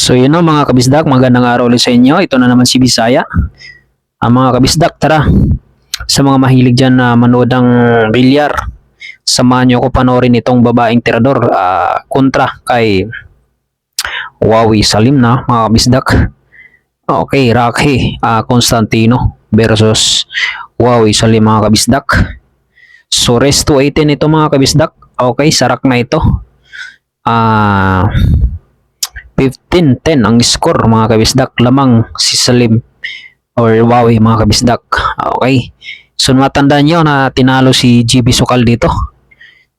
So yun o mga kabisdak, magandang araw ulit sa inyo. Ito na naman si Bisaya. Ang mga kabisdak, tara. Sa mga mahilig dyan na manood ng bilyar, samahan nyo ako panoorin itong babaeng tirador kontra kay Wawi Salim na mga kabisdak. Okay, Rocky Constantino versus Wawi Salim mga kabisdak. So rest to 18 ito mga kabisdak. Okay, sarak na ito. 15-10 ang score mga kabisdak, lamang si Salim or Wawi mga kabisdak. Okay, so matandaan nyo na tinalo si GB Sukal dito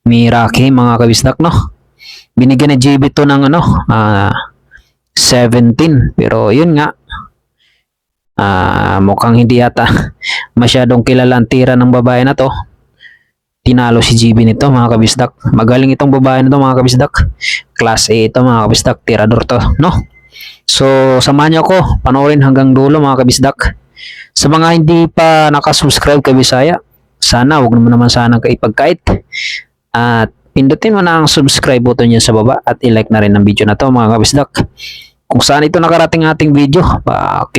ni Rocky mga kabisdak, no? Binigyan ni GB to ng 17, pero yun nga, mukhang hindi yata masyadong kilala ang tira ng babae na to. Tinalo si GB nito mga kabisdak. Magaling itong babae nito mga kabisdak. Class A ito mga kabisdak. Tirador to, no? So, samahan niyo ako. Panoorin hanggang dulo mga kabisdak. Sa mga hindi pa nakasubscribe kay Bisaya, sana, huwag naman sana ipagkait. At pindutin mo na ang subscribe button niya sa baba at i-like na rin ang video na to mga kabisdak. Kung saan ito nakarating ating video,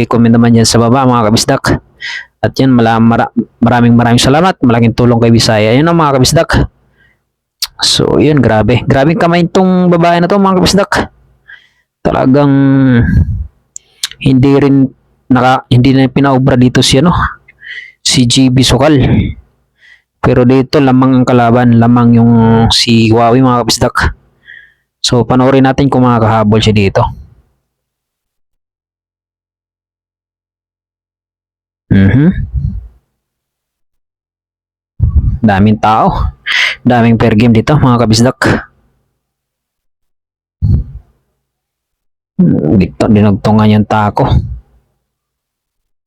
comment naman yan sa baba mga kabisdak. At yan, maraming salamat. Malaking tulong kay Bisaya. Yun ang mga kabisdak. So, yun, grabe. Grabing kamay itong babae na to mga kabisdak. Talagang hindi na pinaobra dito si GB Sukal. Pero dito lamang ang kalaban, lamang yung si Wawi mga kabisdak. So, panoorin natin kung makakahabol siya dito. Daming tao. Daming fair game dito mga kabisdak. Dito dinugtungan yung tako.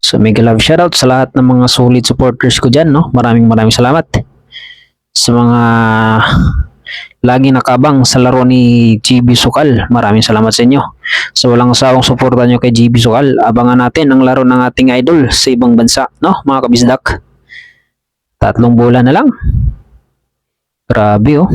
So mega love shoutout sa lahat ng mga solid supporters ko dyan, no? Maraming salamat sa mga lagi nakabang sa laro ni GB Sukal. Maraming salamat sa inyo. So walang sawang suporta nyo kay GB Sukal. Abangan natin ang laro ng ating idol sa ibang bansa, no mga kabisdak. 3 bulan na lang. Grabe oh.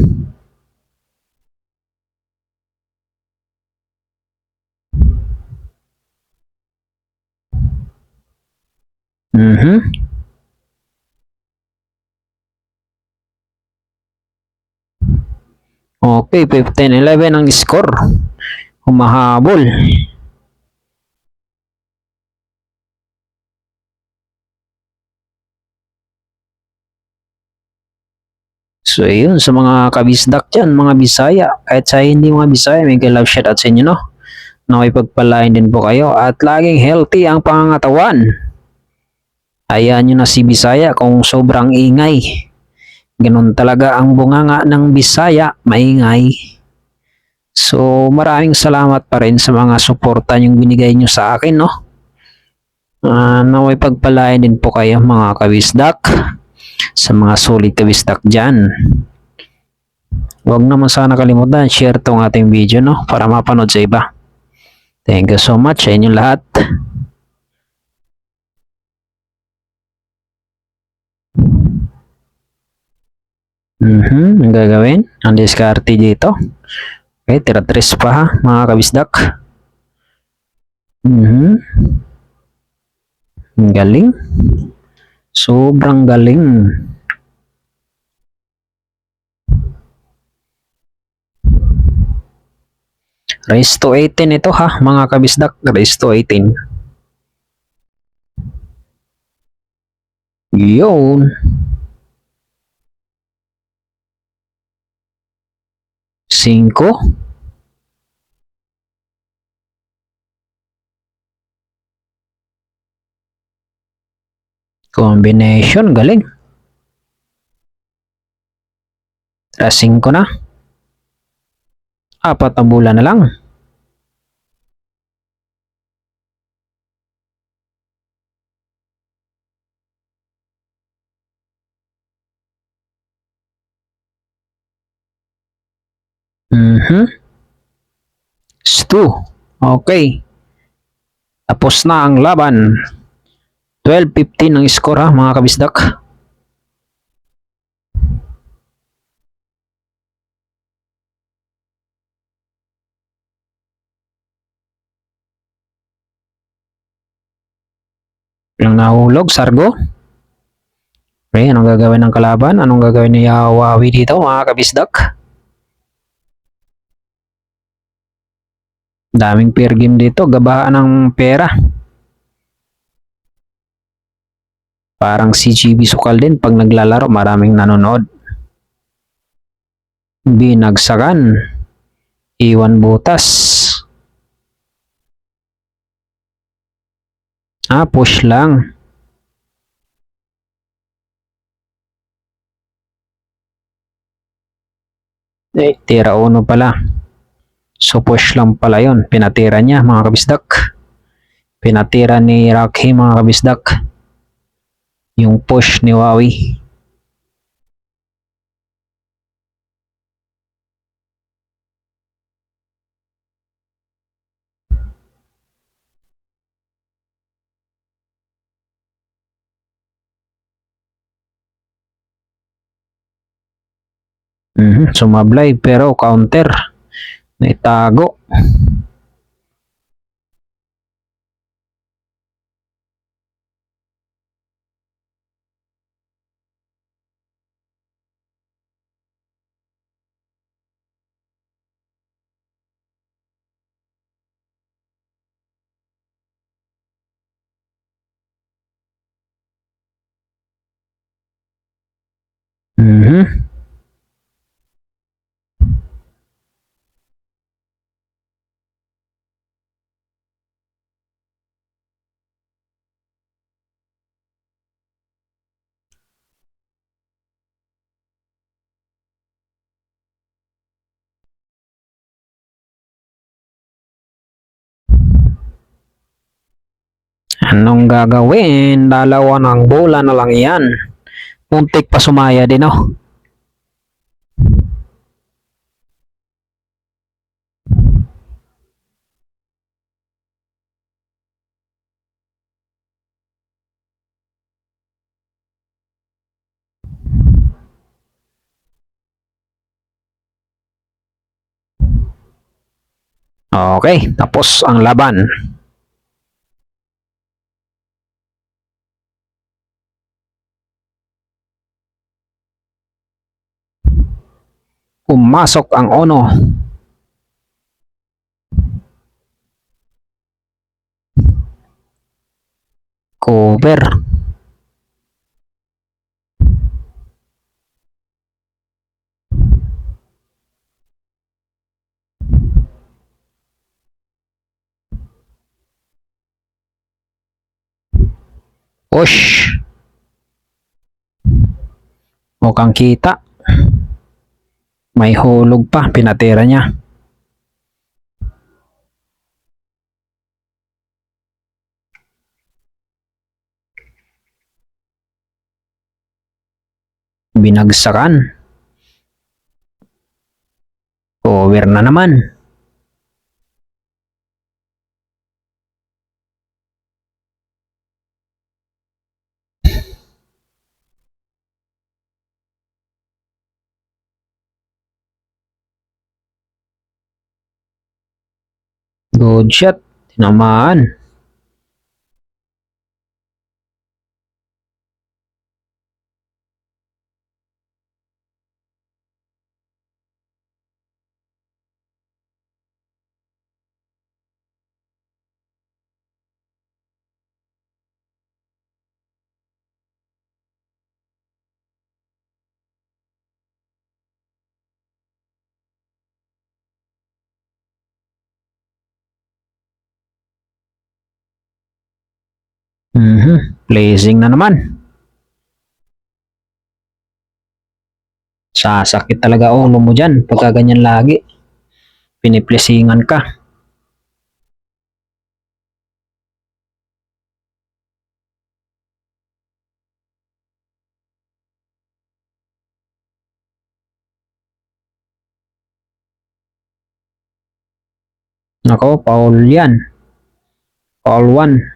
Okay, 15-11 ang score. Humahabol. So, yun, sa mga kabisdak dyan, mga Bisaya, kahit sa hindi mga Bisaya, may love shoutout sa inyo, no? Nakipagpalain din po kayo at laging healthy ang pangangatawan. Ayan nyo na si Bisaya kung sobrang ingay. Ganun talaga ang bunganga ng Bisaya, maingay. So, maraming salamat pa rin sa mga suporta yung binigay nyo sa akin, no? Naway pagpalain din po kayo mga kabisdak, sa mga solid kabisdak dyan. Huwag naman sana kalimutan, share tong ating video, no? Para mapanood sa iba. Thank you so much sa inyong lahat. Ang gagawin, ang diskarte dito. Okay, tira-tres pa ha, mga kabisdak. Galing. Sobrang galing. Raise to 18 ito ha, mga kabisdak. Raise to 18. Yun. Cinco. Combination, galing. Tara, 5 na. 4 ang bulan na lang. Stu. Okay. Tapos na ang laban. 12-15 ang score ha, mga kabisdak. Lang nahulog, Sargo. Okay, anong gagawin ng kalaban? Anong gagawin ni Yawawi dito, mga kabisdak? Daming pair game dito, gabahan ng pera. Parang si GB Sukal din pag naglalaro, maraming nanonood. Binagsakan. Iwan butas. Push lang. Tira uno pala. So push lang pala yun. Pinatira niya, mga kabisdak. Pinatira ni Rocky, mga kabisdak. Yung push ni Wawi. Sumablay pero counter. Naitago. Mhm. Anong gagawin? Dalawa ng bola na lang yan. Muntik pa sumaya din oh. Okay, tapos ang laban. Pumasok ang Ono. Cover. Push. Mukhang kita. May hulog pa, pinatira niya. Binagsakan. Cover na naman. Good shot. Tinamaan. Blazing na naman. Sasakit talaga ulo mo dyan pagka ganyan lagi. Piniplesingan ka. Nako, foul yan. Foul 1.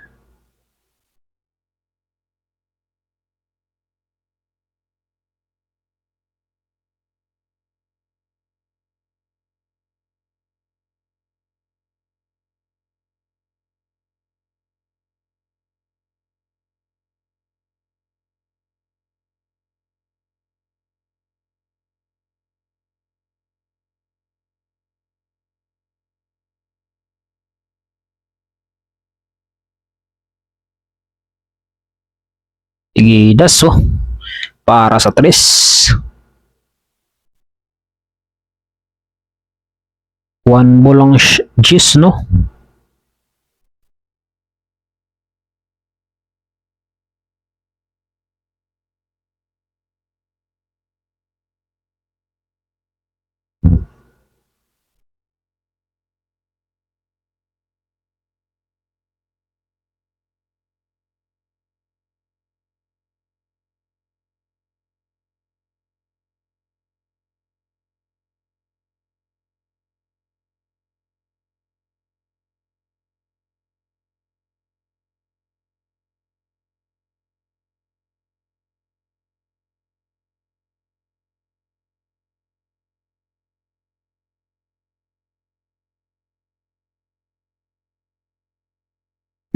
Tigidas oh. Para sa tres. One ball ang Gis, no?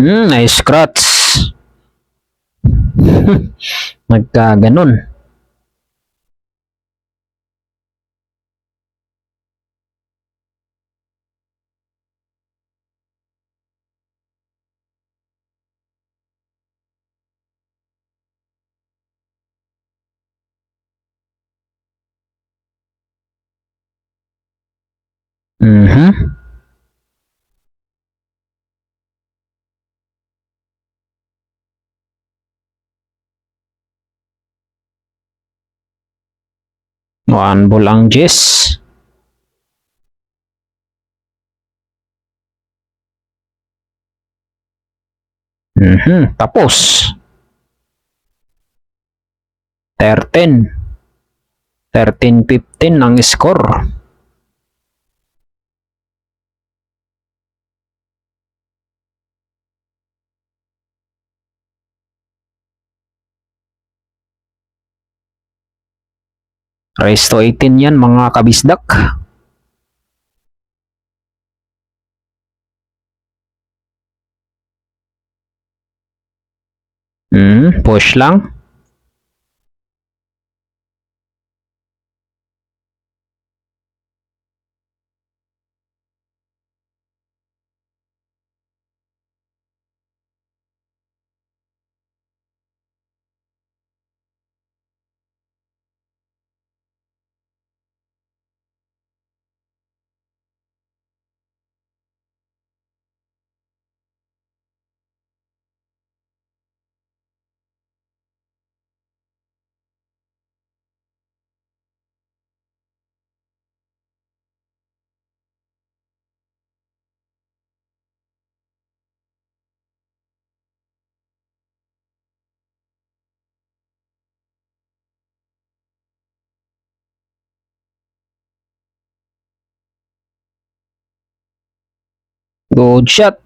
Nice scratch. Nagkaganon. Mhm. One ball ang Gis. Tapos. 13. 13-15 ang score. Race to 18 yan mga kabisdak. Push lang. Good shot.